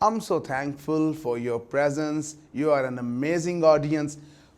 I'm so thankful for your presence. You are an amazing audience.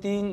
3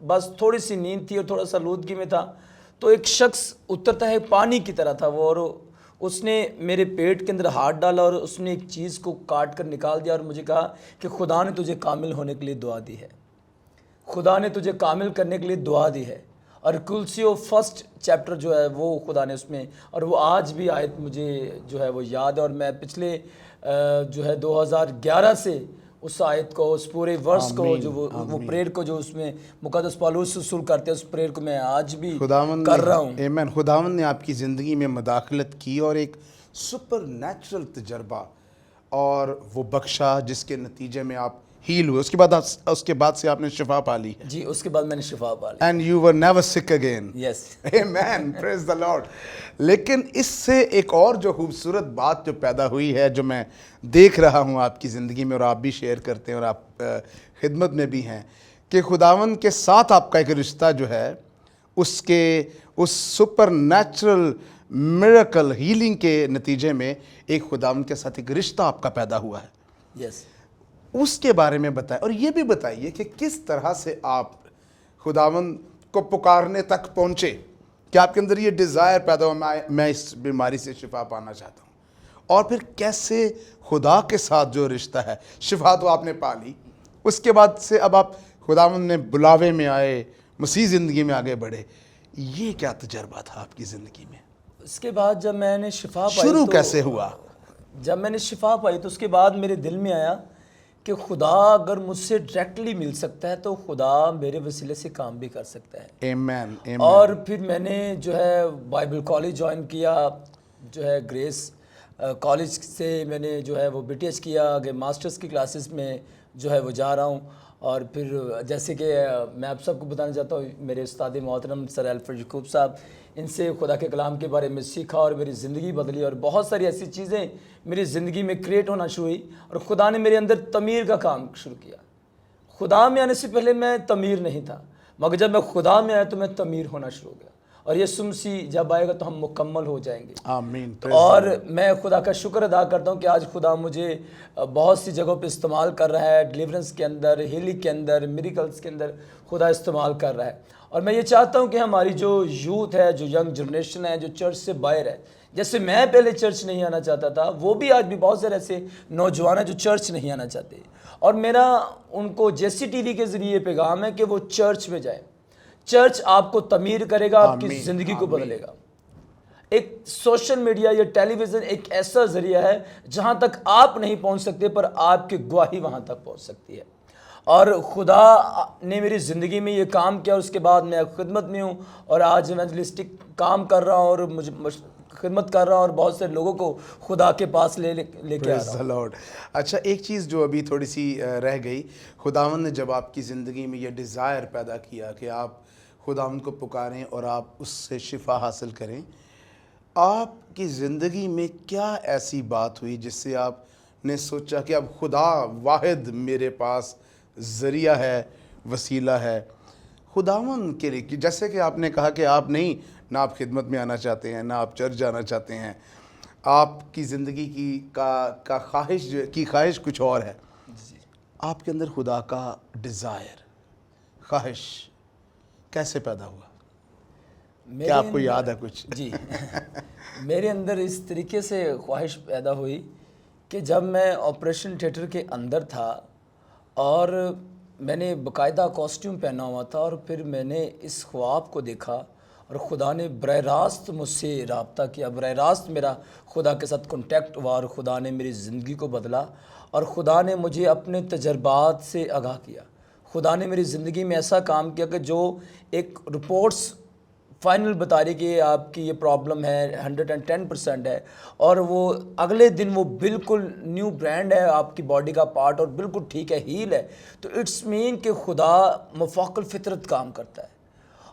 بس تھوڑی سی نیند تھی اور تھوڑا سا آلودگی میں تھا، تو ایک شخص اترتا ہے، پانی کی طرح تھا وہ، اور اس نے میرے پیٹ کے اندر ہاتھ ڈالا اور اس نے ایک چیز کو کاٹ کر نکال دیا اور مجھے کہا کہ خدا نے تجھے کامل ہونے کے لیے دعا دی ہے، خدا نے تجھے کامل کرنے کے لیے دعا دی ہے۔ اور کلسیو فرسٹ چیپٹر جو ہے وہ خدا نے اس میں، اور وہ آج بھی آیت مجھے جو ہے وہ یاد ہے، اور میں پچھلے جو ہے 2011 سے اس آیت کو، اس پورے ورس کو، جو وہ پریئر کو جو اس میں مقدس پالوس رسول کرتے ہیں، اس پریئر کو میں آج بھی کر رہا ہوں۔ آمین۔ خداوند نے آپ کی زندگی میں مداخلت کی اور ایک سپر نیچرل تجربہ اور وہ بخشا جس کے نتیجے میں آپ ہیل ہوئے، اس کے بعد سے آپ نے شفا پا لی ہے۔ جی، اس کے بعد میں نے شفا پا لی۔ اینڈ یو ور نیور سک اگین۔ یس، آمین، پریز دا لارڈ۔ لیکن اس سے ایک اور جو خوبصورت بات جو پیدا ہوئی ہے، جو میں دیکھ رہا ہوں آپ کی زندگی میں، اور آپ بھی شیئر کرتے ہیں اور آپ خدمت میں بھی ہیں، کہ خداوند کے ساتھ آپ کا ایک رشتہ جو ہے، اس سپر نیچرل میریکل ہیلنگ کے نتیجے میں ایک خداوند کے ساتھ ایک رشتہ آپ کا پیدا ہوا ہے۔ یس، اس کے بارے میں بتائیں، اور یہ بھی بتائیے کہ کس طرح سے آپ خداوند کو پکارنے تک پہنچے کہ آپ کے اندر یہ ڈیزائر پیدا ہوا، میں اس بیماری سے شفا پانا چاہتا ہوں، اور پھر کیسے خدا کے ساتھ جو رشتہ ہے، شفا تو آپ نے پا لی، اس کے بعد سے اب آپ خداوند نے بلاوے میں آئے، مسیح زندگی میں آگے بڑھے۔ یہ کیا تجربہ تھا آپ کی زندگی میں؟ اس کے بعد جب میں نے شفا پائی، شروع کیسے ہوا؟ جب میں نے شفا پائی تو اس کے بعد میرے دل میں آیا کہ خدا اگر مجھ سے ڈائریکٹلی مل سکتا ہے تو خدا میرے وسیلے سے کام بھی کر سکتا ہے۔ آمین، آمین۔ اور پھر میں نے جو ہے بائبل کالج جوائن کیا، جو ہے گریس کالج سے میں نے جو ہے وہ BTH کیا، آگے ماسٹرز کی کلاسز میں جو ہے وہ جا رہا ہوں۔ اور پھر جیسے کہ میں آپ سب کو بتانا چاہتا ہوں، میرے استاد محترم سر الفریڈ یعقوب صاحب، ان سے خدا کے کلام کے بارے میں سیکھا اور میری زندگی بدلی، اور بہت ساری ایسی چیزیں میری زندگی میں کریٹ ہونا شروع ہوئی، اور خدا نے میرے اندر تعمیر کا کام شروع کیا۔ خدا میں آنے سے پہلے میں تعمیر نہیں تھا، مگر جب میں خدا میں آیا تو میں تعمیر ہونا شروع ہو گیا، اور یسوع مسیح جب آئے گا تو ہم مکمل ہو جائیں گے۔ آمین۔ اور میں خدا کا شکر ادا کرتا ہوں کہ آج خدا مجھے بہت سی جگہوں پہ استعمال کر رہا ہے، ڈیلیورنس کے اندر، ہیلنگ کے اندر، میریکلز کے اندر خدا استعمال کر رہا ہے۔ اور میں یہ چاہتا ہوں کہ ہماری جو یوتھ ہے، جو ینگ جنریشن ہے، جو چرچ سے باہر ہے، جیسے میں پہلے چرچ نہیں آنا چاہتا تھا، وہ بھی آج بھی بہت سارے ایسے نوجوان ہیں جو چرچ نہیں آنا چاہتے، اور میرا ان کو جیسی TV کے ذریعے پیغام ہے کہ وہ چرچ میں جائیں۔ چرچ آپ کو تعمیر کرے گا، آپ کی زندگی کو بدلے گا۔ ایک سوشل میڈیا یا ٹیلی ویژن ایک ایسا ذریعہ ہے جہاں تک آپ نہیں پہنچ سکتے، پر آپ کی گواہی وہاں تک پہنچ سکتی ہے۔ اور خدا نے میری زندگی میں یہ کام کیا، اور اس کے بعد میں خدمت میں ہوں، اور آج ایونجلسٹک کام کر رہا ہوں، اور مجھے خدمت کر رہا ہوں، اور بہت سے لوگوں کو خدا کے پاس لے کے آ رہا ہوں۔ اچھا، ایک چیز جو ابھی تھوڑی سی رہ گئی، خداوند نے جب آپ کی زندگی میں یہ ڈیزائر پیدا کیا کہ آپ خداوند کو پکاریں اور آپ اس سے شفا حاصل کریں، آپ کی زندگی میں کیا ایسی بات ہوئی جس سے آپ نے سوچا کہ اب خدا واحد میرے پاس ذریعہ ہے، وسیلہ ہے خداوند کے لیے؟ جیسے کہ آپ نے کہا کہ آپ نہیں، نہ آپ خدمت میں آنا چاہتے ہیں، نہ آپ چرچ جانا چاہتے ہیں، آپ کی زندگی کی خواہش کچھ اور ہے۔ آپ کے اندر خدا کا ڈیزائر، خواہش کیسے پیدا ہوا؟ کیا آپ کو یاد ہے کچھ؟ جی، میرے اندر اس طریقے سے خواہش پیدا ہوئی کہ جب میں آپریشن تھیٹر کے اندر تھا اور میں نے باقاعدہ کاسٹیوم پہنا ہوا تھا، اور پھر میں نے اس خواب کو دیکھا، اور خدا نے براہ راست مجھ سے رابطہ کیا، براہ راست میرا خدا کے ساتھ کنٹیکٹ ہوا، اور خدا نے میری زندگی کو بدلا، اور خدا نے مجھے اپنے تجربات سے آگاہ کیا۔ خدا نے میری زندگی میں ایسا کام کیا کہ جو ایک رپورٹس فائنل بتا رہی کہ آپ کی یہ پرابلم ہے، 110% ہے، اور وہ اگلے دن وہ بالکل نیو برانڈ ہے آپ کی باڈی کا پارٹ، اور بالکل ٹھیک ہے، ہیل ہے، تو اٹس مین کہ خدا مفوق الفطرت کام کرتا ہے۔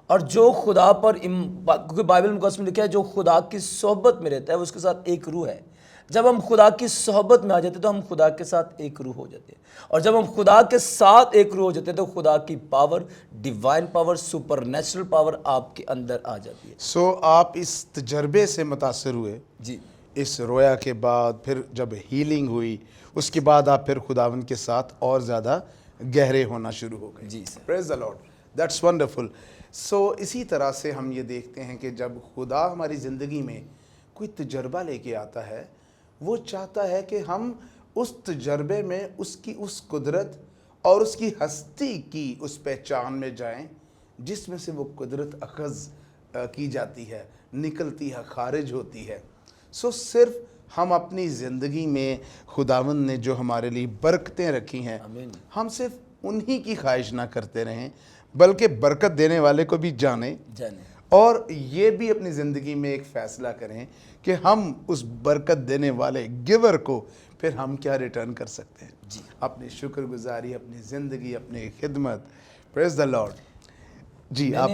اور جو خدا پر، کیونکہ بائبل مقدس میں لکھا ہے جو خدا کی صحبت میں رہتا ہے وہ اس کے ساتھ ایک روح ہے۔ جب ہم خدا کی صحبت میں آ جاتے ہیں تو ہم خدا کے ساتھ ایک روح ہو جاتے ہیں، اور جب ہم خدا کے ساتھ ایک روح ہو جاتے ہیں تو خدا کی power, divine power, super natural power آپ کے اندر آ جاتی ہے۔ سو آپ اس تجربے سے متاثر ہوئے، جی، اس رویا کے بعد، پھر جب ہیلنگ ہوئی، اس کے بعد آپ پھر خداوند کے ساتھ اور زیادہ گہرے ہونا شروع ہو گئے۔ جی sir. Praise the lord. That's wonderful. So اسی طرح سے ہم یہ دیکھتے ہیں کہ جب خدا ہماری زندگی میں کوئی تجربہ لے کے آتا ہے، وہ چاہتا ہے کہ ہم اس تجربے میں اس کی اس قدرت اور اس کی ہستی کی اس پہچان میں جائیں جس میں سے وہ قدرت اخذ کی جاتی ہے، نکلتی ہے، خارج ہوتی ہے. سو صرف ہم اپنی زندگی میں خداوند نے جو ہمارے لیے برکتیں رکھی ہیں، آمین. ہم صرف انہی کی خواہش نہ کرتے رہیں بلکہ برکت دینے والے کو بھی جانیں جانے اور یہ بھی اپنی زندگی میں ایک فیصلہ کریں کہ ہم اس برکت دینے والے گیور کو پھر ہم کیا ریٹرن کر سکتے ہیں. جی. اپنی شکر گزاری، اپنی زندگی، اپنی خدمت. پریز دا لارڈ. جی آپ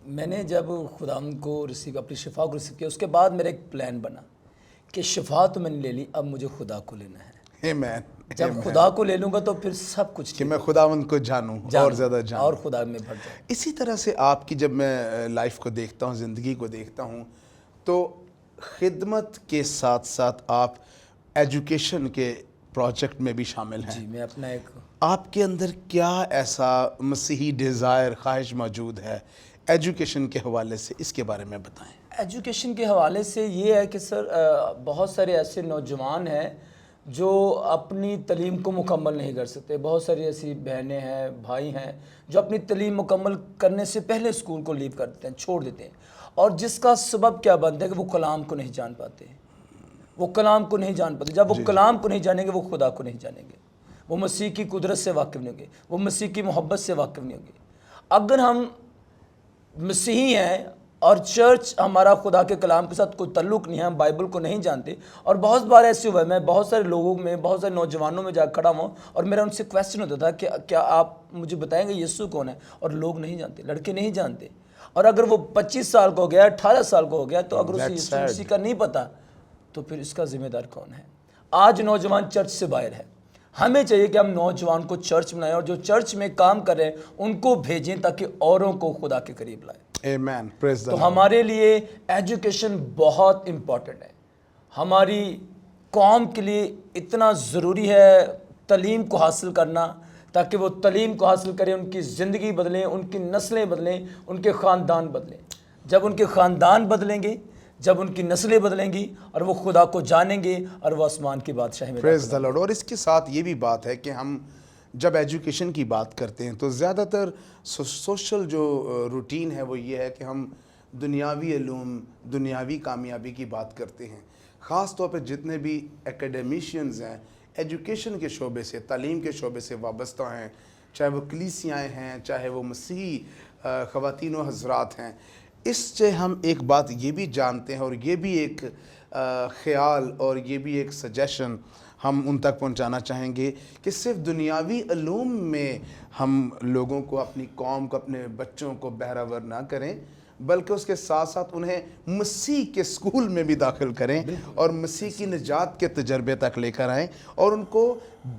میں نے جب خداوند کو اپنی شفا کو ریسیو کیا، اس کے بعد میرا ایک پلان بنا کہ شفا تو میں نے لے لی، اب مجھے خدا کو لینا ہے. آمین. جب خدا کو لے لوں گا تو پھر سب کچھ کہ میں خداوند کو جانوں اور زیادہ جانوں اور خدا میں بڑھ جاؤں. اسی طرح سے آپ کی جب میں لائف کو دیکھتا ہوں، زندگی کو دیکھتا ہوں، تو خدمت کے ساتھ ساتھ آپ ایجوکیشن کے پروجیکٹ میں بھی شامل ہیں. جی. میں اپنا ایک آپ کے اندر کیا ایسا مسیحی ڈیزائر، خواہش موجود ہے ایجوکیشن کے حوالے سے؟ اس کے بارے میں بتائیں. ایجوکیشن کے حوالے سے یہ ہے کہ سر بہت سارے ایسے نوجوان ہیں جو اپنی تعلیم کو مکمل نہیں کر سکتے. بہت ساری ایسی بہنیں ہیں، بھائی ہیں جو اپنی تعلیم مکمل کرنے سے پہلے اسکول کو لیو کر دیتے ہیں، چھوڑ دیتے ہیں. اور جس کا سبب کیا بنتا ہے کہ وہ کلام کو نہیں جان پاتے. وہ کلام کو نہیں جان پاتے. جب وہ کلام کو نہیں جانیں گے وہ خدا کو نہیں جانیں گے. وہ مسیح کی قدرت سے واقف نہیں ہوں گے. وہ مسیح کی محبت سے واقف نہیں ہوں گے. اگر ہم مسیحی ہیں اور چرچ ہمارا خدا کے کلام کے ساتھ کوئی تعلق نہیں ہے، ہم بائبل کو نہیں جانتے. اور بہت بار ایسے ہوا ہے، میں بہت سارے لوگوں میں، بہت سارے نوجوانوں میں جا کھڑا ہوں اور میرا ان سے کویسچن ہوتا تھا کہ کیا آپ مجھے بتائیں گے یسوع کون ہے؟ اور لوگ نہیں جانتے، لڑکے نہیں جانتے. اور اگر وہ 25 سال کا ہو گیا، 18 سال کا ہو گیا، تو اگر اسے یسوع مسیح کا نہیں پتا تو پھر اس کا ذمہ دار کون ہے؟ آج نوجوان چرچ سے باہر ہے. ہمیں چاہیے کہ ہم نوجوان کو چرچ بنائیں اور جو چرچ میں کام کر رہے ہیں ان کو بھیجیں تاکہ اوروں کو خدا کے قریب لائیں. آمین. پریز دا تو لارڈ. ہمارے لیے ایجوکیشن بہت امپورٹنٹ ہے. ہماری قوم کے لیے اتنا ضروری ہے تعلیم کو حاصل کرنا تاکہ وہ تعلیم کو حاصل کریں، ان کی زندگی بدلیں، ان کی نسلیں بدلیں، ان کے خاندان بدلیں. جب ان کے خاندان بدلیں گے، جب ان کی نسلیں بدلیں گی اور وہ خدا کو جانیں گے اور وہ آسمان کی بادشاہی میں پریز دا لارڈ. اور اس کے ساتھ یہ بھی بات ہے کہ ہم جب ایجوکیشن کی بات کرتے ہیں تو زیادہ تر سوشل جو روٹین ہے وہ یہ ہے کہ ہم دنیاوی علوم، دنیاوی کامیابی کی بات کرتے ہیں. خاص طور پہ جتنے بھی ایکیڈیمیشینز ہیں، ایجوکیشن کے شعبے سے، تعلیم کے شعبے سے وابستہ ہیں، چاہے وہ کلیسیاں ہیں، چاہے وہ مسیحی خواتین و حضرات ہیں، اس سے ہم ایک بات یہ بھی جانتے ہیں اور یہ بھی ایک خیال اور یہ بھی ایک سجیشن ہم ان تک پہنچانا چاہیں گے کہ صرف دنیاوی علوم میں ہم لوگوں کو، اپنی قوم کو، اپنے بچوں کو بہرہور نہ کریں بلکہ اس کے ساتھ ساتھ انہیں مسیح کے اسکول میں بھی داخل کریں اور مسیح کی نجات کے تجربے تک لے کر آئیں اور ان کو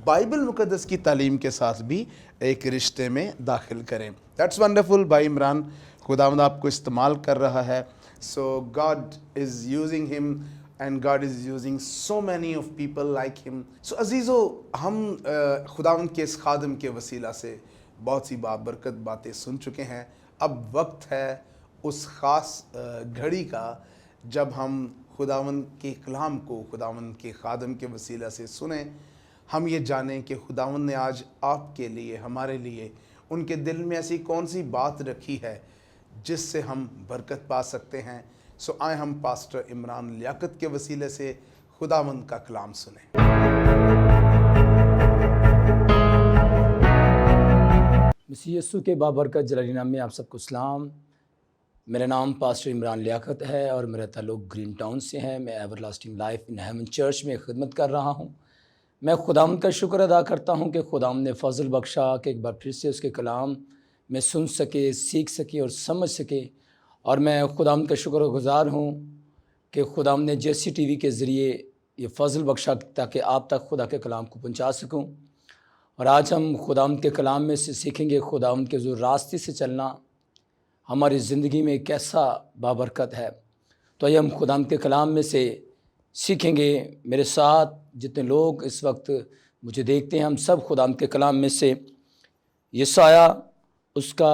بائبل مقدس کی تعلیم کے ساتھ بھی ایک رشتے میں داخل کریں. That's wonderful. بھائی عمران، خداوند آپ کو استعمال کر رہا ہے. سو گاڈ از یوزنگ ہم and God is using so many of people like him. So عزیزو، ہم خداوند کے اس خادم کے وسیلہ سے بہت سی بابرکت باتیں سن چکے ہیں. اب وقت ہے اس خاص گھڑی کا جب ہم خداوند کے کلام کو خداوند کے خادم کے وسیلہ سے سنیں. ہم یہ جانیں کہ خداوند نے آج آپ کے لیے، ہمارے لیے، ان کے دل میں ایسی کون سی بات رکھی ہے جس سے ہم برکت پا سکتے ہیں. سو آئے ہم پاسٹر عمران لیاقت کے وسیلے سے خداوند کا کلام سنیں. مسیح یسوع کے بابرکت جلالی نام میں آپ سب کو سلام. میرا نام پاسٹر عمران لیاقت ہے اور میرا تعلق گرین ٹاؤن سے ہے. میں everlasting life in heaven church میں خدمت کر رہا ہوں. میں خداوند کا شکر ادا کرتا ہوں کہ خداوند نے فضل بخشا کہ ایک بار پھر سے اس کے کلام میں سن سکے، سیکھ سکے اور سمجھ سکے. اور میں خداوند کا شکر گزار ہوں کہ خداوند نے JC TV کے ذریعے یہ فضل بخشا تاکہ آپ تک خدا کے کلام کو پہنچا سکوں. اور آج ہم خداوند کے کلام میں سے سیکھیں گے خداوند کے جو راستے سے چلنا ہماری زندگی میں کیسا بابرکت ہے. تو یہ ہم خداوند کے کلام میں سے سیکھیں گے. میرے ساتھ جتنے لوگ اس وقت مجھے دیکھتے ہیں، ہم سب خداوند کے کلام میں سے یسایہ اس کا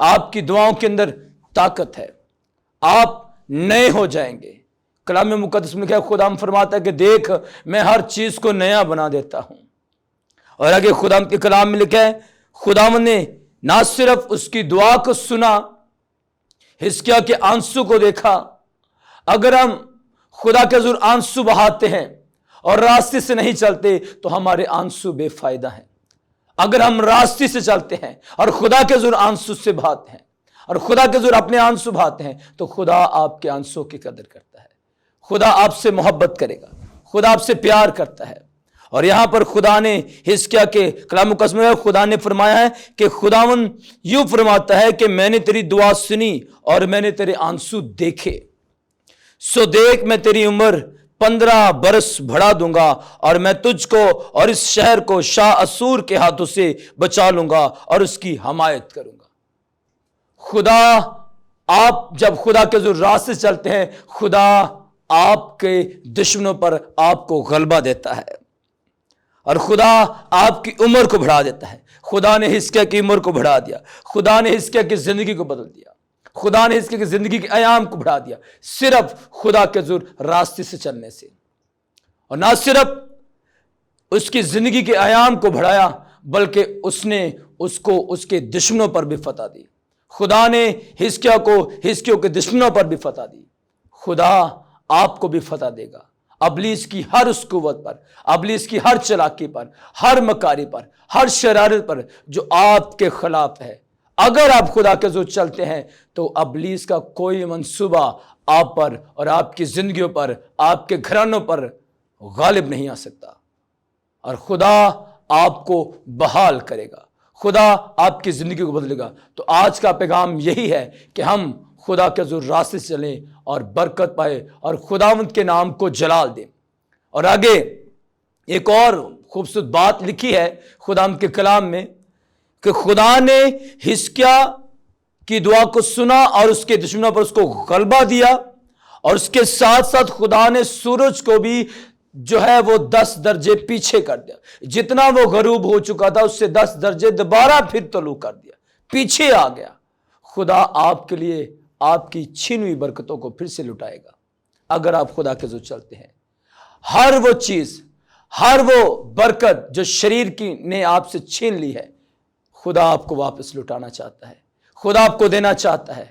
آپ کی دعاؤں کے اندر طاقت ہے، آپ نئے ہو جائیں گے۔ کلام مقدس میں کیا خدا فرماتا ہے کہ دیکھ میں ہر چیز کو نیا بنا دیتا ہوں۔ اور آگے خدا کے کلام میں لکھا ہے خداوند نے نہ صرف اس کی دعا کو سنا، حزقیاہ کے آنسو کو دیکھا۔ اگر ہم خدا کے حضور آنسو بہاتے ہیں اور راستے سے نہیں چلتے تو ہمارے آنسو بے فائدہ ہیں۔ اگر ہم راستے سے چلتے ہیں اور خدا کے حضور آنسو سے بہاتے ہیں اور خدا کے حضور اپنے آنسو بہاتے ہیں تو خدا آپ کے آنسو کی قدر کرتا ہے، خدا آپ سے محبت کرے گا، خدا آپ سے پیار کرتا ہے۔ اور یہاں پر خدا نے حزقیاہ کے کلام مقدس میں خدا نے فرمایا ہے کہ خداوند یوں فرماتا ہے کہ میں نے تیری دعا سنی اور میں نے تیرے آنسو دیکھے، سو دیکھ میں تیری عمر 15 برس بڑھا دوں گا اور میں تجھ کو اور اس شہر کو شاہ اسور کے ہاتھوں سے بچا لوں گا اور اس کی حمایت کروں گا۔ خدا، آپ جب خدا کے حضور راستے سے چلتے ہیں، خدا آپ کے دشمنوں پر آپ کو غلبہ دیتا ہے اور خدا آپ کی عمر کو بڑھا دیتا ہے۔ خدا نے حزقیاہ کی عمر کو بڑھا دیا، خدا نے حزقیاہ کی زندگی کو بدل دیا، خدا نے حزقیاہ کی زندگی کے ایام کو بڑھا دیا، صرف خدا کے حضور راستے سے چلنے سے۔ اور نہ صرف اس کی زندگی کے ایام کو بڑھایا بلکہ اس نے اس کو اس کے دشمنوں پر بھی فتح دی۔ خدا نے حزقیاہ کے دشمنوں پر بھی فتح دی۔ خدا آپ کو بھی فتح دے گا ابلیس کی ہر اس قوت پر، ابلیس کی ہر چلاکی پر، ہر مکاری پر، ہر شرارت پر جو آپ کے خلاف ہے۔ اگر آپ خدا کے حضور چلتے ہیں تو ابلیس کا کوئی منصوبہ آپ پر اور آپ کی زندگیوں پر، آپ کے گھرانوں پر غالب نہیں آ سکتا، اور خدا آپ کو بحال کرے گا، خدا آپ کی زندگی کو بدلے گا۔ تو آج کا پیغام یہی ہے کہ ہم خدا کے حضور راستے سے چلیں اور برکت پائے اور خداوند کے نام کو جلال دیں۔ اور آگے ایک اور خوبصورت بات لکھی ہے خداوند کے کلام میں کہ خدا نے حزقیاہ کی دعا کو سنا اور اس کے دشمنوں پر اس کو غلبہ دیا، اور اس کے ساتھ ساتھ خدا نے سورج کو بھی جو ہے وہ 10 درجے پیچھے کر دیا، جتنا وہ غروب ہو چکا تھا اس سے 10 درجے دوبارہ پھر طلوع کر دیا، پیچھے آ گیا۔ خدا آپ کے لیے آپ کی چھین ہوئی برکتوں کو پھر سے لٹائے گا اگر آپ خدا کے حضور چلتے ہیں۔ ہر وہ چیز، ہر وہ برکت جو شریر کی نے آپ سے چھین لی ہے، خدا آپ کو واپس لٹانا چاہتا ہے، خدا آپ کو دینا چاہتا ہے۔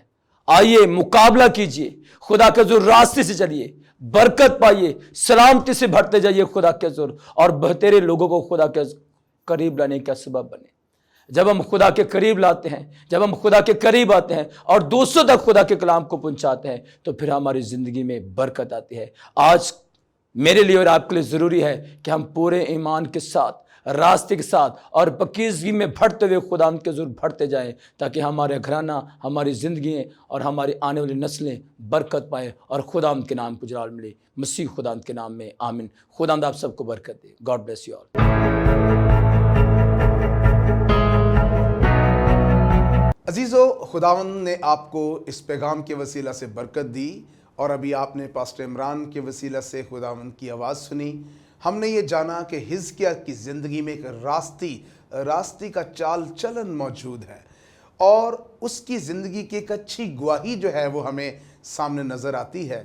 آئیے مقابلہ کیجئے، خدا کے حضور راستے سے چلیے، برکت پائیے، سلامتی سے بڑھتے جائیے خدا کے حضور، اور بہترے لوگوں کو خدا کے قریب لانے کا سبب بنے۔ جب ہم خدا کے قریب لاتے ہیں، جب ہم خدا کے قریب آتے ہیں اور دوسروں تک خدا کے کلام کو پہنچاتے ہیں تو پھر ہماری زندگی میں برکت آتی ہے۔ آج میرے لیے اور آپ کے لیے ضروری ہے کہ ہم پورے ایمان کے ساتھ، راستے کے ساتھ اور پاکیزگی میں بڑھتے ہوئے خدا کے حضور بڑھتے جائیں، تاکہ ہمارے گھرانہ، ہماری زندگیاں اور ہماری آنے والی نسلیں برکت پائیں اور خدا کے نام کو جلال ملے۔ مسیح خدا کے نام میں آمین۔ خدا آپ سب کو برکت دے۔ God bless you all. عزیزو، خداوند نے آپ کو اس پیغام کے وسیلہ سے برکت دی، اور ابھی آپ نے پاسٹر عمران کے وسیلہ سے خداوند کی آواز سنی۔ ہم نے یہ جانا کہ حزقیاہ کی زندگی میں ایک راستی کا چال چلن موجود ہے، اور اس کی زندگی کی ایک اچھی گواہی جو ہے وہ ہمیں سامنے نظر آتی ہے،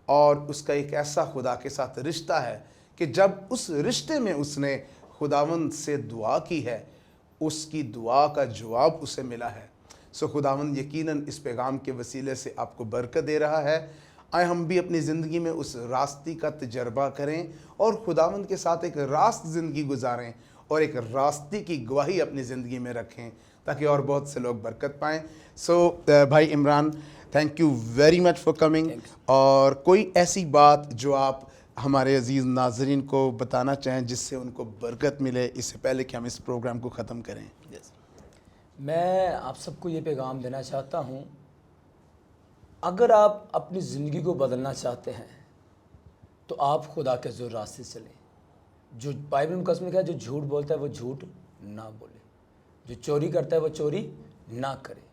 اور اس کا ایک ایسا خدا کے ساتھ رشتہ ہے کہ جب اس رشتے میں اس نے خداوند سے دعا کی ہے، اس کی دعا کا جواب اسے ملا ہے۔ سو خداوند یقیناً اس پیغام کے وسیلے سے آپ کو برکت دے رہا ہے۔ آئے ہم بھی اپنی زندگی میں اس راستی کا تجربہ کریں اور خداوند کے ساتھ ایک راست زندگی گزاریں، اور ایک راستی کی گواہی اپنی زندگی میں رکھیں، تاکہ اور بہت سے لوگ برکت پائیں۔ سو بھائی Imran, thank you very much for coming. اور کوئی ایسی بات جو آپ ہمارے عزیز ناظرین کو بتانا چاہیں جس سے ان کو برکت ملے، اس سے پہلے کہ ہم اس پروگرام کو ختم کریں؟ میں آپ سب کو یہ پیغام دینا چاہتا ہوں، اگر آپ اپنی زندگی کو بدلنا چاہتے ہیں تو آپ خدا کے حضور راستے سے چلیں۔ جو بائبل میں قسم لکھا ہے، جو جھوٹ بولتا ہے وہ جھوٹ نہ بولے، جو چوری کرتا ہے وہ چوری نہ کرے۔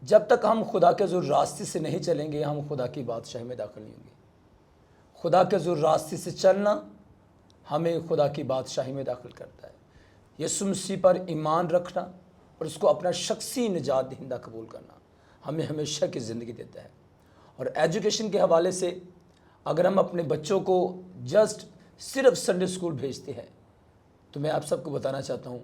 جب تک ہم خدا کے حضور راستے سے نہیں چلیں گے، ہم خدا کی بادشاہی میں داخل نہیں ہوں گے۔ خدا کے حضور راستے سے چلنا ہمیں خدا کی بادشاہی میں داخل کرتا ہے۔ یسوع مسیح پر ایمان رکھنا اور اس کو اپنا شخصی نجات دہندہ قبول کرنا ہمیں ہمیشہ کی زندگی دیتا ہے۔ اور ایجوکیشن کے حوالے سے اگر ہم اپنے بچوں کو جسٹ صرف سنڈے اسکول بھیجتے ہیں تو میں آپ سب کو بتانا چاہتا ہوں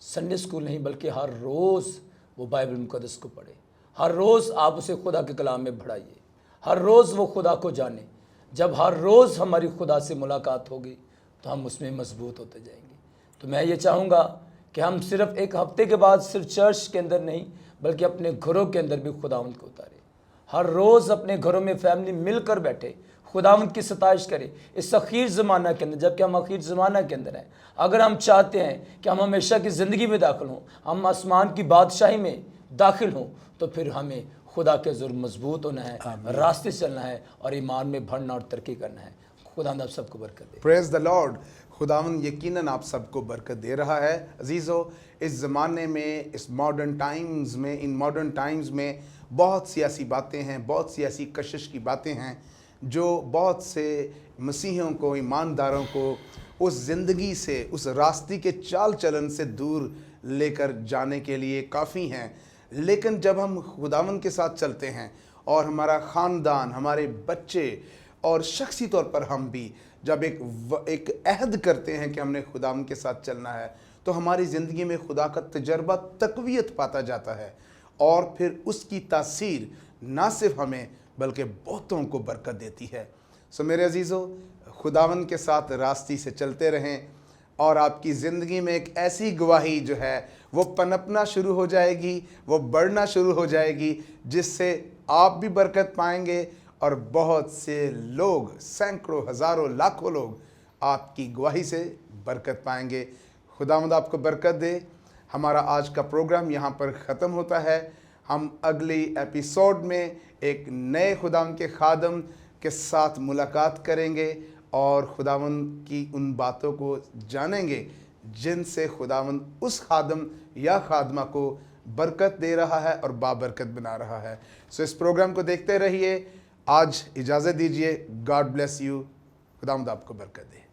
سنڈے اسکول نہیں بلکہ ہر روز وہ بائبل مقدس کو پڑھے، ہر روز آپ اسے خدا کے کلام میں بڑھائیے، ہر روز وہ خدا کو جانے۔ جب ہر روز ہماری خدا سے ملاقات ہوگی تو ہم اس میں مضبوط ہوتے جائیں گے۔ تو میں یہ چاہوں گا کہ ہم صرف ایک ہفتے کے بعد صرف چرچ کے اندر نہیں بلکہ اپنے گھروں کے اندر بھی خداوند کو اتارے، ہر روز اپنے گھروں میں فیملی مل کر بیٹھے خداوند کی ستائش کرے۔ اس اخیر زمانہ کے اندر، جب کہ ہم اخیر زمانہ کے اندر ہیں، اگر ہم چاہتے ہیں کہ ہم ہمیشہ کی زندگی میں داخل ہوں، ہم آسمان کی بادشاہی میں داخل ہوں، تو پھر ہمیں خدا کے ضرور مضبوط ہونا ہے، راستے چلنا ہے اور ایمان میں بڑھنا اور ترقی کرنا ہے۔ خداوند آپ سب کو برکت دے۔ پریز دا لارڈ۔ خداوند یقیناً آپ سب کو برکت دے رہا ہے۔ عزیزو، اس زمانے میں، اس ماڈرن ٹائمز میں بہت سی ایسی باتیں ہیں، بہت سی ایسی کشش کی باتیں ہیں جو بہت سے مسیحیوں کو، ایمانداروں کو اس زندگی سے، اس راستے کے چال چلن سے دور لے کر جانے کے لیے کافی ہیں۔ لیکن جب ہم خداوند کے ساتھ چلتے ہیں اور ہمارا خاندان، ہمارے بچے اور شخصی طور پر ہم بھی جب ایک عہد کرتے ہیں کہ ہم نے خداوند کے ساتھ چلنا ہے تو ہماری زندگی میں خدا کا تجربہ تقویت پاتا جاتا ہے، اور پھر اس کی تاثیر نہ صرف ہمیں بلکہ بہتوں کو برکت دیتی ہے۔ سو میرے عزیزو، خداوند کے ساتھ راستے سے چلتے رہیں اور آپ کی زندگی میں ایک ایسی گواہی جو ہے وہ پنپنا شروع ہو جائے گی، وہ بڑھنا شروع ہو جائے گی، جس سے آپ بھی برکت پائیں گے اور بہت سے لوگ، سینکڑوں، ہزاروں، لاکھوں لوگ آپ کی گواہی سے برکت پائیں گے۔ خداوند آپ کو برکت دے۔ ہمارا آج کا پروگرام یہاں پر ختم ہوتا ہے۔ ہم اگلی ایپیسوڈ میں ایک نئے خداوند کے خادم کے ساتھ ملاقات کریں گے اور خداوند کی ان باتوں کو جانیں گے جن سے خداوند اس خادم یا خادمہ کو برکت دے رہا ہے اور بابرکت بنا رہا ہے۔ سو اس پروگرام کو دیکھتے رہیے۔ آج اجازت دیجیے۔ God bless you. خداوند آپ کو برکت دے۔